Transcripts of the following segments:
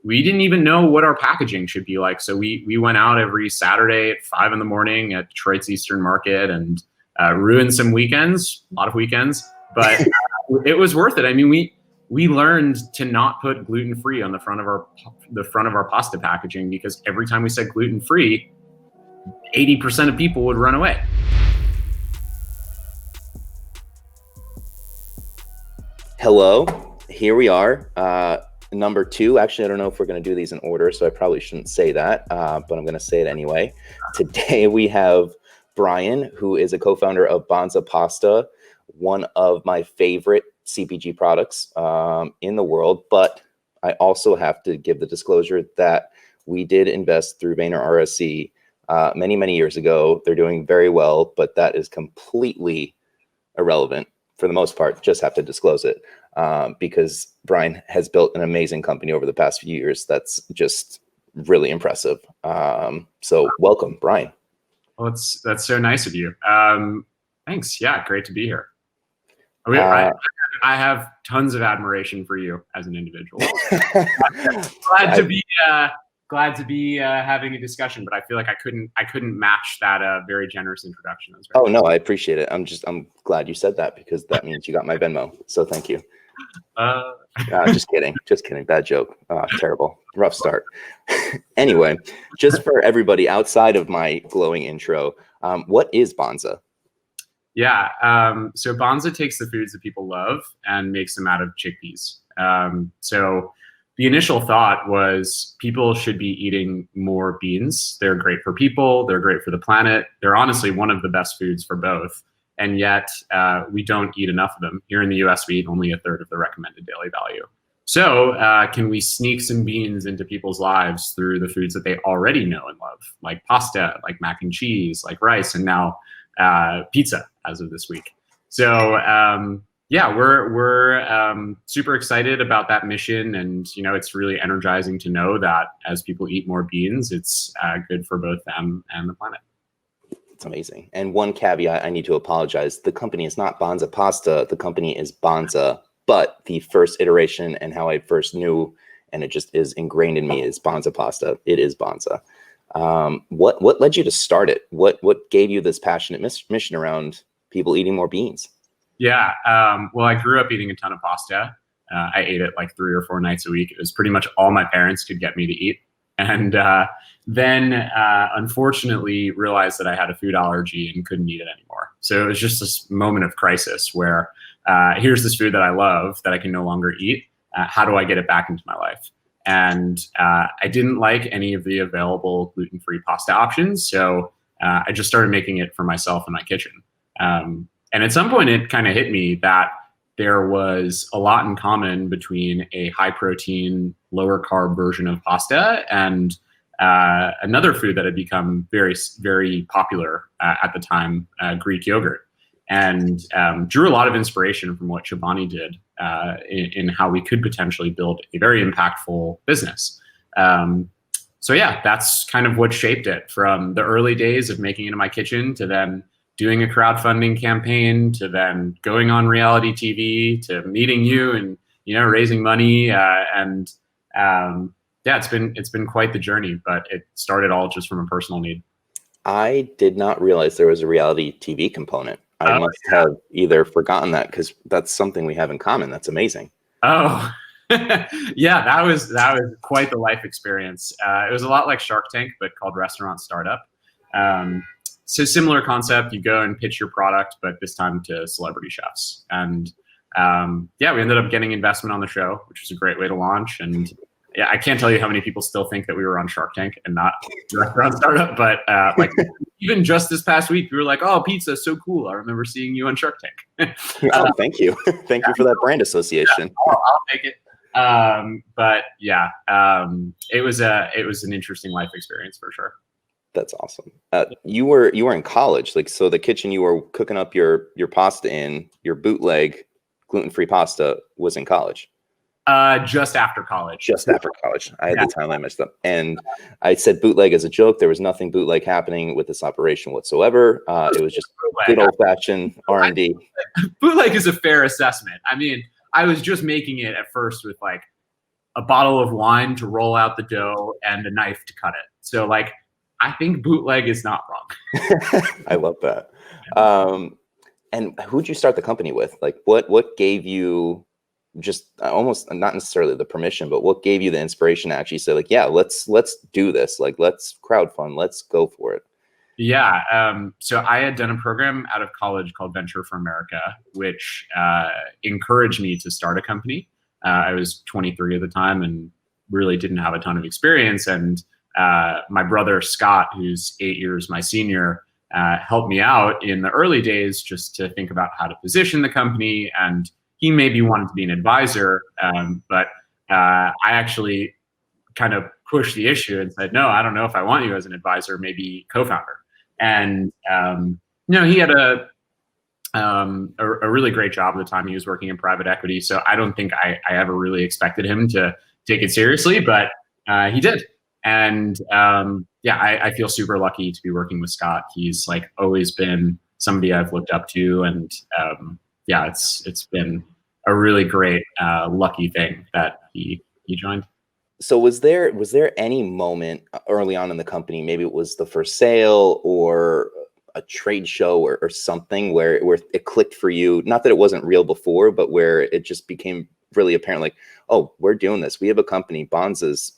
we didn't even know what our packaging should be like. So we went out every Saturday at 5 a.m. at Detroit's Eastern Market and ruined some weekends, a lot of weekends, but it was worth it. I mean, we learned to not put gluten-free on the front of our pasta packaging, because every time we said gluten-free, 80% of people would run away. Hello, here we are. Number 2. Actually, I don't know if we're going to do these in order, so I probably shouldn't say that, but I'm going to say it anyway. Today we have Brian, who is a co-founder of Banza Pasta, one of my favorite CPG products in the world. But I also have to give the disclosure that we did invest through Vayner RSC many, many years ago. They're doing very well, but that is completely irrelevant for the most part. Just have to disclose it because Brian has built an amazing company over the past few years. That's just really impressive. So welcome, Brian. Well, that's so nice of you. Thanks. Yeah, great to be here. I have tons of admiration for you as an individual. Glad to be having a discussion, but I feel like I couldn't match that very generous introduction. Oh no, I appreciate it. I'm glad you said that, because that means you got my Venmo. So thank you. Just kidding. Bad joke. Terrible. Rough start. Anyway, just for everybody outside of my glowing intro, what is Banza? Yeah. So Banza takes the foods that people love and makes them out of chickpeas. So the initial thought was people should be eating more beans. They're great for people. They're great for the planet. They're honestly one of the best foods for both. And yet we don't eat enough of them. Here in the US, we eat only a third of the recommended daily value. So can we sneak some beans into people's lives through the foods that they already know and love, like pasta, like mac and cheese, like rice, and now pizza as of this week. So yeah, we're super excited about that mission, and it's really energizing to know that as people eat more beans, it's good for both them and the planet. It's amazing. And one caveat, I need to apologize. The company is not Banza Pasta. The company is Banza, but the first iteration and how I first knew, and it just is ingrained in me, is Banza Pasta. It is Banza. What led you to start it? What gave you this passionate mission around people eating more beans? Yeah. Well, I grew up eating a ton of pasta. I ate it like 3 or 4 nights a week. It was pretty much all my parents could get me to eat. And then unfortunately realized that I had a food allergy and couldn't eat it anymore. So it was just this moment of crisis where here's this food that I love that I can no longer eat. How do I get it back into my life? And I didn't like any of the available gluten-free pasta options. So I just started making it for myself in my kitchen. And at some point it kind of hit me that there was a lot in common between a high protein, lower carb version of pasta and another food that had become very, very popular at the time, Greek yogurt, and drew a lot of inspiration from what Chobani did in how we could potentially build a very impactful business. So yeah, that's kind of what shaped it, from the early days of making it in my kitchen to then doing a crowdfunding campaign to then going on reality TV to meeting you and raising money and yeah, it's been quite the journey, but it started all just from a personal need. I did not realize there was a reality TV component. I must have either forgotten that, because that's something we have in common. That's amazing. Oh, yeah, that was quite the life experience. It was a lot like Shark Tank, but called Restaurant Startup. So similar concept, you go and pitch your product, but this time to celebrity chefs. And yeah, we ended up getting investment on the show, which was a great way to launch. And yeah, I can't tell you how many people still think that we were on Shark Tank and not Restaurant Startup. But like even just this past week, we were like, oh, pizza is so cool. I remember seeing you on Shark Tank. Oh, thank you. Thank you for that brand association. Yeah, I'll take it. But yeah, it was an interesting life experience for sure. That's awesome. You were in college, like, so the kitchen you were cooking up your pasta in, your bootleg gluten-free pasta, was in college. Just after college. Just after college. I had the timeline messed up. And I said bootleg as a joke. There was nothing bootleg happening with this operation whatsoever. It was just good old-fashioned R&D. Bootleg is a fair assessment. I mean, I was just making it at first with like a bottle of wine to roll out the dough and a knife to cut it. So like, I think bootleg is not wrong. I love that. And who'd you start the company with? Like what gave you just almost not necessarily the permission, but what gave you the inspiration to actually say like, yeah, let's do this. Like, let's crowdfund, let's go for it. Yeah. So I had done a program out of college called Venture for America, which encouraged me to start a company. I was 23 at the time and really didn't have a ton of experience. And my brother, Scott, who's 8 years my senior, helped me out in the early days just to think about how to position the company. And he maybe wanted to be an advisor, but I actually kind of pushed the issue and said, no, I don't know if I want you as an advisor, maybe co-founder. And, he had a really great job at the time. He was working in private equity. So I don't think I ever really expected him to take it seriously, but he did. And I feel super lucky to be working with Scott. He's like always been somebody I've looked up to. And it's been a really great lucky thing that he joined. So was there any moment early on in the company, maybe it was the first sale or a trade show or something where it clicked for you? Not that it wasn't real before, but where it just became really apparent, like, oh, we're doing this. We have a company. Banza's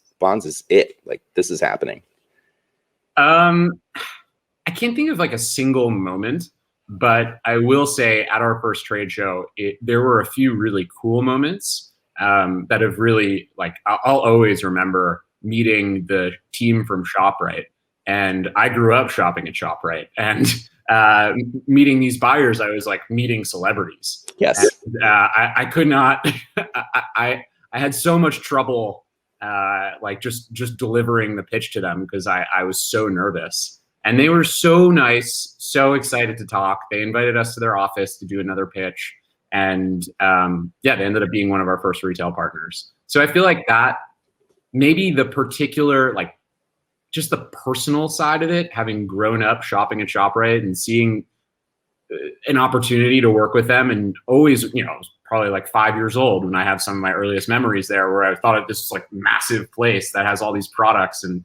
it. Like, this is happening. I can't think of like a single moment, but I will say at our first trade show, there were a few really cool moments that have really, like, I'll always remember meeting the team from ShopRite. And I grew up shopping at ShopRite, and meeting these buyers, I was like meeting celebrities. Yes. And, I could not, I had so much trouble like just delivering the pitch to them because I was so nervous. And they were so nice, so excited to talk. They invited us to their office to do another pitch. And they ended up being one of our first retail partners. So I feel like that maybe the particular, like, just the personal side of it, having grown up shopping at ShopRite and seeing an opportunity to work with them, and always, probably like 5 years old when I have some of my earliest memories there, where I thought this was like massive place that has all these products. And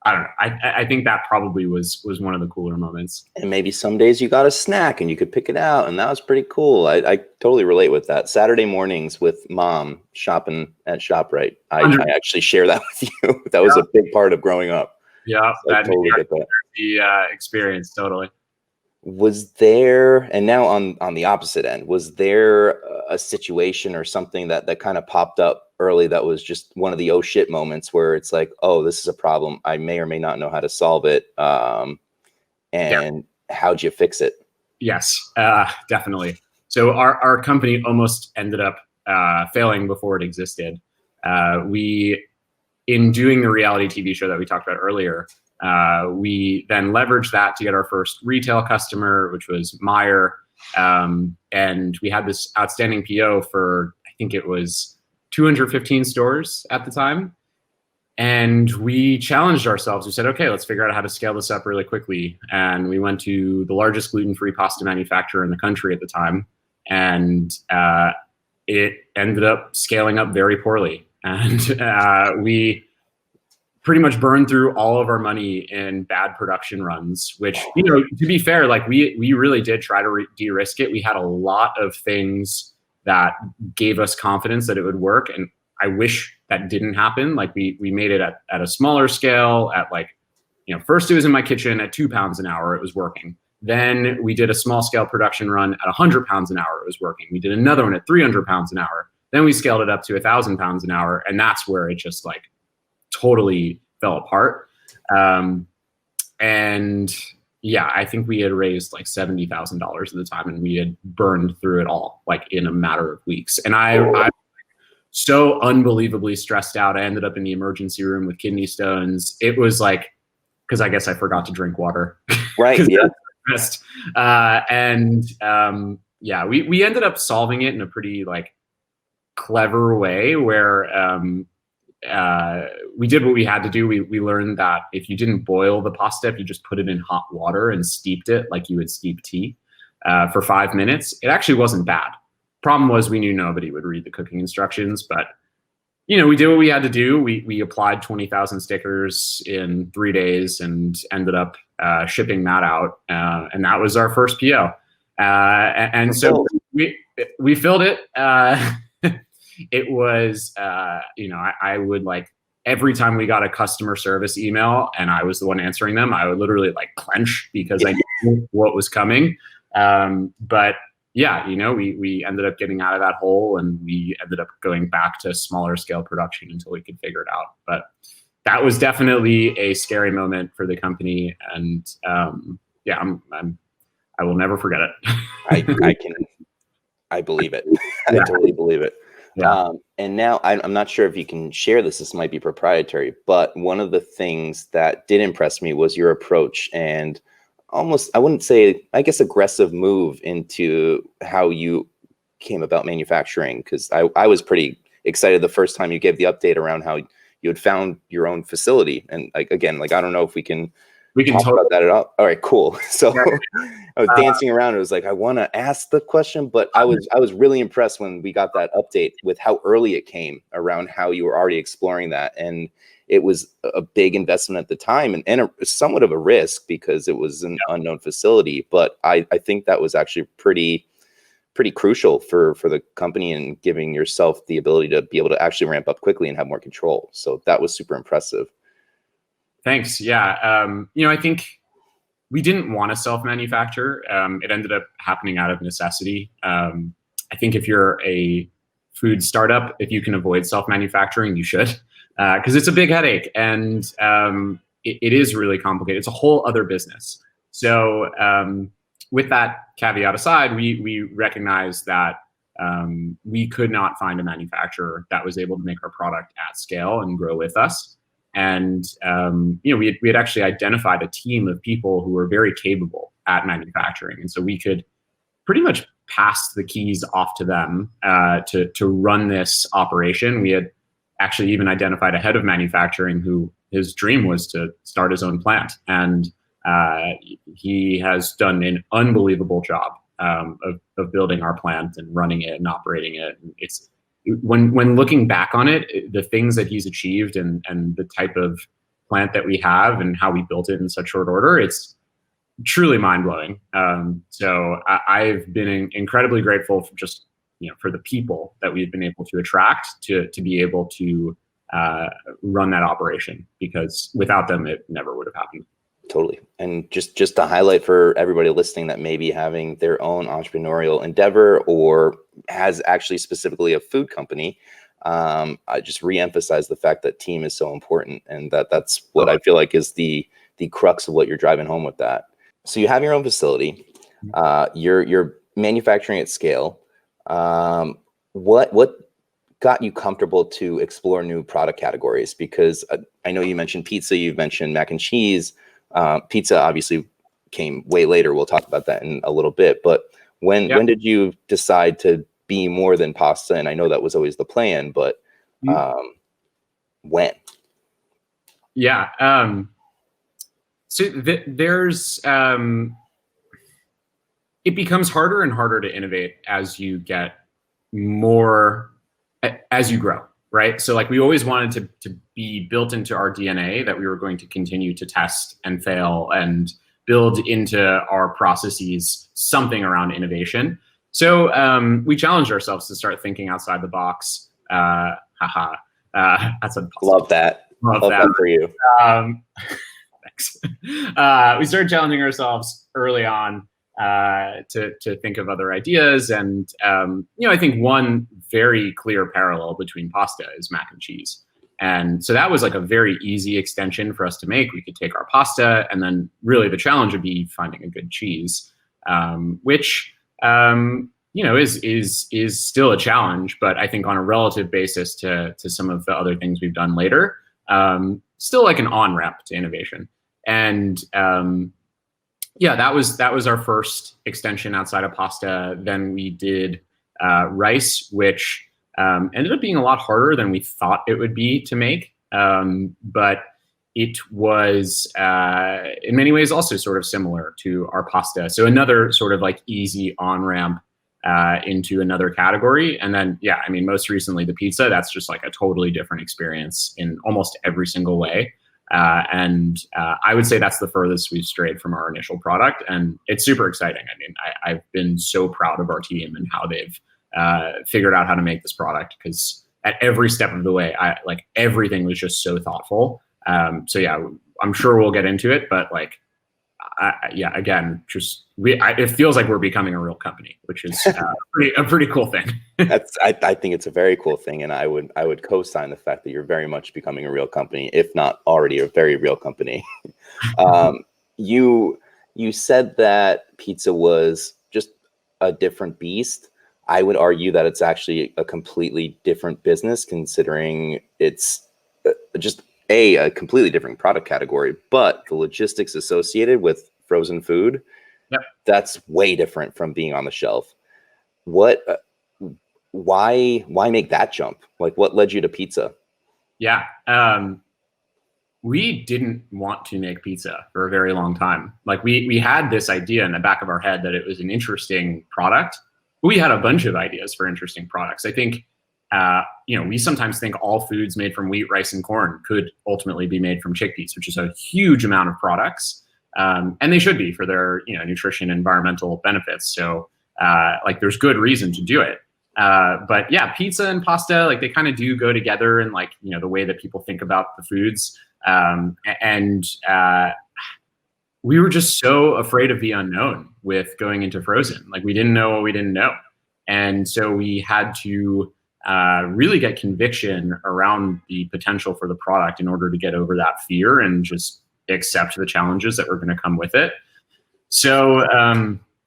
I don't know. I think that probably was one of the cooler moments. And maybe some days you got a snack and you could pick it out, and that was pretty cool. I totally relate with that. Saturday mornings with mom shopping at ShopRite. I actually share that with you. That was a big part of growing up. Yeah, so I totally get that. The experience, totally. Was there, and now on the opposite end, was there a situation or something that kind of popped up early that was just one of the oh shit moments where it's like, oh, this is a problem. I may or may not know how to solve it. And how'd you fix it? Yes, definitely. So our company almost ended up failing before it existed. In doing the reality TV show that we talked about earlier, we then leveraged that to get our first retail customer, which was Meijer. And we had this outstanding PO for, I think it was 215 stores at the time. And we challenged ourselves. We said, okay, let's figure out how to scale this up really quickly. And we went to the largest gluten-free pasta manufacturer in the country at the time. And it ended up scaling up very poorly. And we pretty much burned through all of our money in bad production runs, which, to be fair, like we really did try to de-risk it. We had a lot of things that gave us confidence that it would work. And I wish that didn't happen. Like we made it at a smaller scale at like, first it was in my kitchen at 2 pounds an hour, it was working. Then we did a small scale production run at 100 pounds an hour, it was working. We did another one at 300 pounds an hour. Then we scaled it up to 1,000 pounds an hour. And that's where it just like totally fell apart. I think we had raised like $70,000 at the time, and we had burned through it all like in a matter of weeks. And I so unbelievably stressed out. I ended up in the emergency room with kidney stones. It was like, because I guess I forgot to drink water. Right. Yeah. We ended up solving it in a pretty like clever way where we did what we had to do. We learned that if you didn't boil the pasta, if you just put it in hot water and steeped it like you would steep tea for 5 minutes, it actually wasn't bad. Problem was we knew nobody would read the cooking instructions, but we did what we had to do. We applied 20,000 stickers in 3 days and ended up shipping that out. And that was our first PO. And so we filled it. It was, I would every time we got a customer service email and I was the one answering them, I would literally clench because I knew what was coming. But yeah, we ended up getting out of that hole and we ended up going back to smaller scale production until we could figure it out. But that was definitely a scary moment for the company. And I will never forget it. I believe it. I totally believe it. Yeah. And now I'm not sure if you can share this. This might be proprietary, but one of the things that did impress me was your approach and almost, I wouldn't say, I guess, aggressive move into how you came about manufacturing. Because I was pretty excited the first time you gave the update around how you had found your own facility. And again, I don't know if we can talk about that at all. All right, cool. So I was dancing around. It was I want to ask the question, but I was really impressed when we got that update with how early it came around how you were already exploring that. And it was a big investment at the time and somewhat of a risk because it was an unknown facility. But I think that was actually pretty crucial for the company and giving yourself the ability to be able to actually ramp up quickly and have more control. So that was super impressive. Thanks. Yeah. I think we didn't want to self-manufacture. It ended up happening out of necessity. I think if you're a food startup, if you can avoid self-manufacturing, you should, because it's a big headache and it is really complicated. It's a whole other business. So with that caveat aside, we recognized that we could not find a manufacturer that was able to make our product at scale and grow with us. And we had actually identified a team of people who were very capable at manufacturing, and so we could pretty much pass the keys off to them to run this operation. We had actually even identified a head of manufacturing who his dream was to start his own plant, and he has done an unbelievable job of building our plant and running it and operating it. And it's when looking back on it, the things that he's achieved and the type of plant that we have and how we built it in such short order, it's truly mind-blowing. So I've been incredibly grateful for just, for the people that we've been able to attract to be able to run that operation, because without them, it never would have happened. Totally. And just to highlight for everybody listening that may be having their own entrepreneurial endeavor or has actually specifically a food company, I just reemphasize the fact that team is so important, and that's what I feel like is the crux of what you're driving home with that. So you have your own facility, you're manufacturing at scale. What got you comfortable to explore new product categories? Because I know you mentioned pizza, you've mentioned mac and cheese. Pizza obviously came way later. We'll talk about that in a little bit. But when did you decide to be more than pasta? And I know that was always the plan, but when? Yeah. So there's it becomes harder and harder to innovate as you get more, as you grow, right? So we always wanted to be built into our DNA that we were going to continue to test and fail and build into our processes something around innovation. So we challenged ourselves to start thinking outside the box. That's a love that. Love that for you. Thanks. We started challenging ourselves early on to think of other ideas. And, I think one very clear parallel between pasta is mac and cheese. And so that was a very easy extension for us to make. We could take our pasta, and then really the challenge would be finding a good cheese, which, is still a challenge, but I think on a relative basis to some of the other things we've done later, still an on-ramp to innovation. And that was our first extension outside of pasta. Then we did rice, which ended up being a lot harder than we thought it would be to make. But it was in many ways also sort of similar to our pasta. So another sort of easy on-ramp into another category. And then, yeah, I mean, most recently the pizza, that's just like a totally different experience in almost every single way. And I would say that's the furthest we've strayed from our initial product. And it's super exciting. I mean, I've been so proud of our team and how they've figured out how to make this product, because at every step of the way, like everything was just so thoughtful. So yeah, I'm sure we'll get into it, but like, yeah, again, just it feels like we're becoming a real company, which is a pretty cool thing. I think it's a very cool thing, and I would co-sign the fact that you're very much becoming a real company, if not already a very real company. You said that pizza was just a different beast. I would argue that it's actually a completely different business, considering it's just a completely different product category, but the logistics associated with frozen food, yep, that's way different from being on the shelf. What, why make that jump? Like, what led you to pizza? Yeah. We didn't want to make pizza for a very long time. Like we had this idea in the back of our head that it was an interesting product. We had a bunch of ideas for interesting products. I think, we sometimes think all foods made from wheat, rice, and corn could ultimately be made from chickpeas, which is a huge amount of products. And they should be for their, nutrition and environmental benefits. So like there's good reason to do it. But yeah, pizza and pasta, like they kind of do go together in like, the way that people think about the foods. We were just so afraid of the unknown with going into frozen. Like we didn't know what we didn't know. And so we had to really get conviction around the potential for the product in order to get over that fear and just accept the challenges that were going to come with it. So,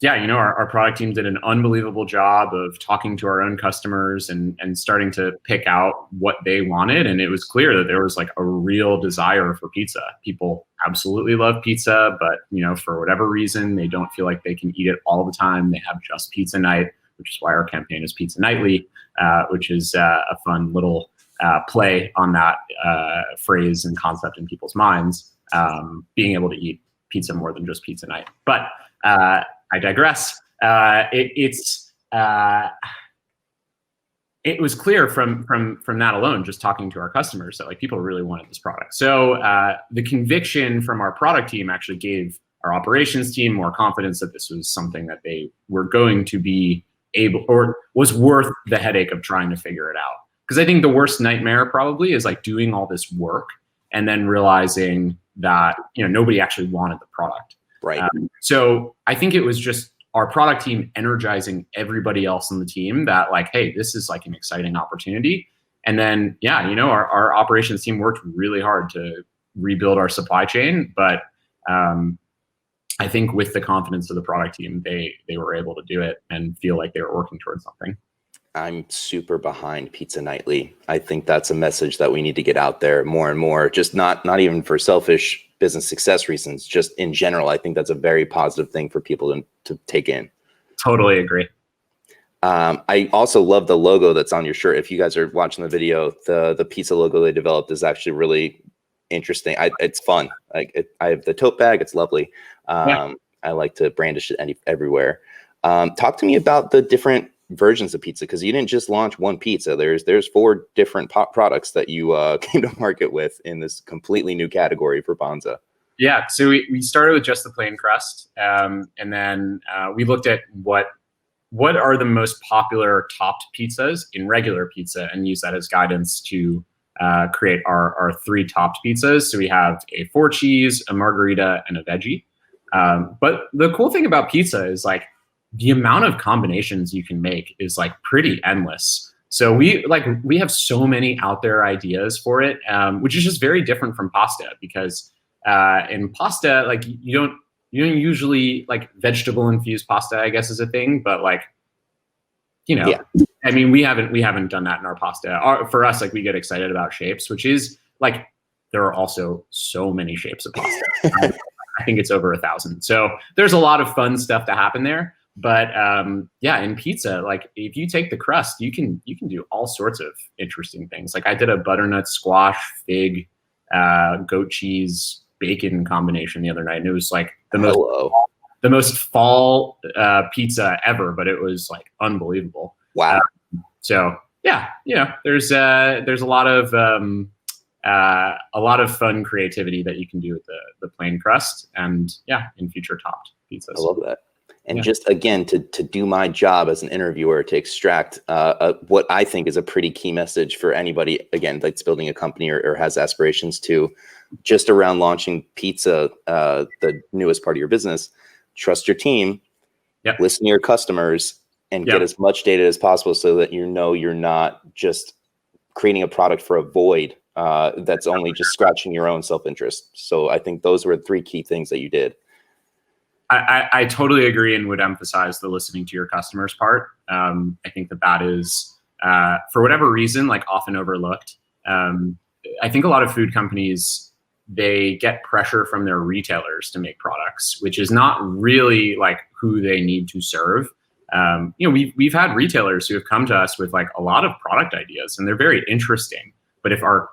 our product team did an unbelievable job of talking to our own customers and starting to pick out what they wanted. And it was clear that there was like a real desire for pizza. People absolutely love pizza, but, for whatever reason, they don't feel like they can eat it all the time. They have just pizza night, which is why our campaign is Pizza Nightly, which is a fun little play on that phrase and concept in people's minds, being able to eat pizza more than just pizza night. But I digress. It was clear from that alone, just talking to our customers, that like people really wanted this product. So the conviction from our product team actually gave our operations team more confidence that this was something that they were going to be able, or was worth the headache of trying to figure it out. Because I think the worst nightmare probably is like doing all this work and then realizing that nobody actually wanted the product. Right. So I think it was just our product team energizing everybody else on the team that like, hey, this is like an exciting opportunity. And then, our operations team worked really hard to rebuild our supply chain. But I think with the confidence of the product team, they were able to do it and feel like they were working towards something. I'm super behind Pizza Nightly. I think that's a message that we need to get out there more and more, just not even for selfish business success reasons, just in general. I think that's a very positive thing for people to take in. Totally agree. I also love the logo that's on your shirt. If you guys are watching the video, the pizza logo they developed is actually really interesting. It's fun. Like I have the tote bag. It's lovely. I like to brandish it everywhere. Talk to me about the different versions of pizza, because you didn't just launch one pizza. There's 4 different products that you came to market with in this completely new category for Banza. Yeah, so we started with just the plain crust, and then we looked at what are the most popular topped pizzas in regular pizza and use that as guidance to create our 3 topped pizzas. So we have a 4 cheese, a margarita, and a veggie. But the cool thing about pizza is like the amount of combinations you can make is like pretty endless. So we have so many out there ideas for it, which is just very different from pasta, because in pasta, like you don't usually like vegetable infused pasta, I guess, is a thing, but like, yeah. I mean, we haven't done that in our pasta. For us, like we get excited about shapes, which is like, there are also so many shapes of pasta. I think it's over 1,000. So there's a lot of fun stuff to happen there. But in pizza, like if you take the crust, you can do all sorts of interesting things. Like I did a butternut squash, fig, goat cheese, bacon combination the other night, and it was like the most fall pizza ever, but it was like unbelievable. Wow. So yeah, there's a lot of fun creativity that you can do with the plain crust, and in future topped pizzas. I love that. And just again, to do my job as an interviewer, to extract what I think is a pretty key message for anybody, again, that's building a company or has aspirations to, just around launching pizza, the newest part of your business. Trust your team, listen to your customers, and get as much data as possible so that you're not just creating a product for a void that's only just scratching your own self-interest. So I think those were 3 key things that you did. I totally agree and would emphasize the listening to your customers part. I think that is, for whatever reason, like often overlooked. I think a lot of food companies, they get pressure from their retailers to make products, which is not really like who they need to serve. We've had retailers who have come to us with like a lot of product ideas, and they're very interesting. But if our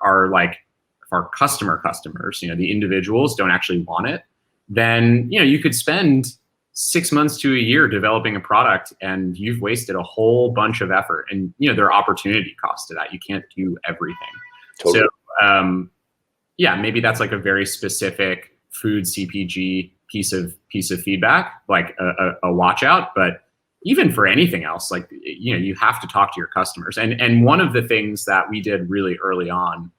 customers, the individuals don't actually want it, then you could spend 6 months to a year developing a product, and you've wasted a whole bunch of effort. And there are opportunity costs to that. You can't do everything. Totally. So maybe that's like a very specific food CPG piece of feedback, like a watch out. But even for anything else, like you have to talk to your customers. And one of the things that we did really early on,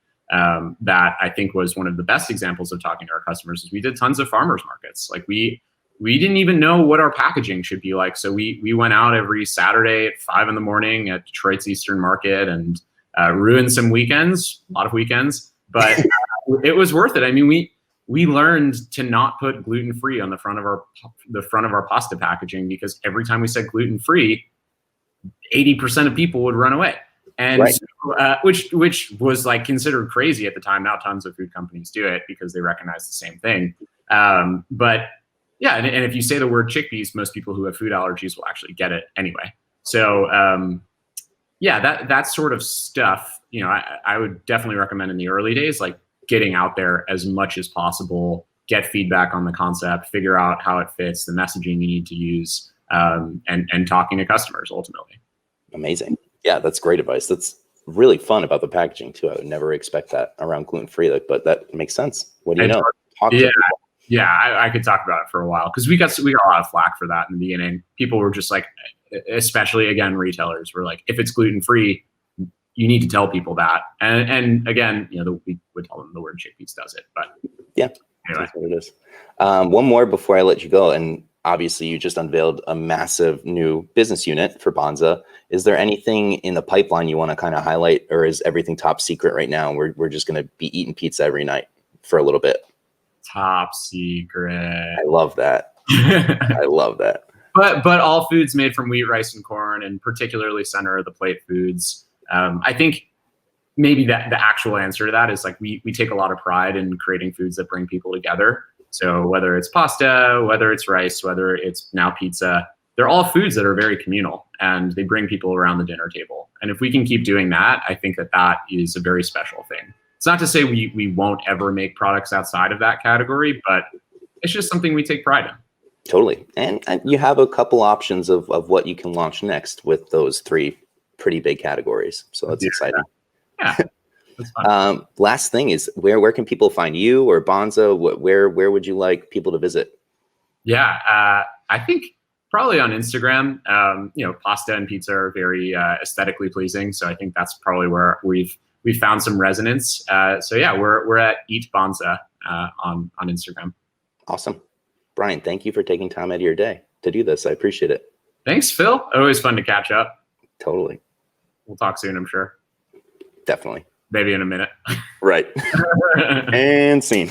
that I think was one of the best examples of talking to our customers, is we did tons of farmers markets. Like we didn't even know what our packaging should be like. So we went out every Saturday at 5 a.m. at Detroit's Eastern Market and ruined some weekends, a lot of weekends, but it was worth it. I mean, we learned to not put gluten-free on the front of our pasta packaging, because every time we said gluten-free, 80% of people would run away. And so, which was like considered crazy at the time. Now tons of food companies do it because they recognize the same thing. But and if you say the word chickpeas, most people who have food allergies will actually get it anyway. So that sort of stuff, I would definitely recommend in the early days, like getting out there as much as possible, get feedback on the concept, figure out how it fits, the messaging you need to use, and talking to customers ultimately. Amazing. Yeah, that's great advice. That's really fun about the packaging too. I would never expect that around gluten-free, but that makes sense. What do you know? I could talk about it for a while, because we got a lot of flack for that in the beginning. People were just like, especially again, retailers were like, if it's gluten-free, you need to tell people that. And again, we would tell them the word chickpeas does it. But anyway. That's what it is. One more before I let you go, and obviously you just unveiled a massive new business unit for Banza. Is there anything in the pipeline you want to kind of highlight, or is everything top secret right now? We're just going to be eating pizza every night for a little bit. Top secret. I love that. I love that. But all foods made from wheat, rice, and corn, and particularly center of the plate foods. I think maybe the actual answer to that is like we take a lot of pride in creating foods that bring people together. So whether it's pasta, whether it's rice, whether it's now pizza, they're all foods that are very communal, and they bring people around the dinner table. And if we can keep doing that, I think that is a very special thing. It's not to say we won't ever make products outside of that category, but it's just something we take pride in. Totally. And you have a couple options of what you can launch next with those 3 pretty big categories. So that's exciting. Yeah. That's fun. Last thing is, where can people find you or Banza? Where would you like people to visit? Yeah, I think probably on Instagram. Pasta and pizza are very aesthetically pleasing, so I think that's probably where we've found some resonance. We're at Eat Banza on Instagram. Awesome, Brian. Thank you for taking time out of your day to do this. I appreciate it. Thanks, Phil. Always fun to catch up. Totally. We'll talk soon, I'm sure. Definitely. Maybe in a minute. Right. And scene.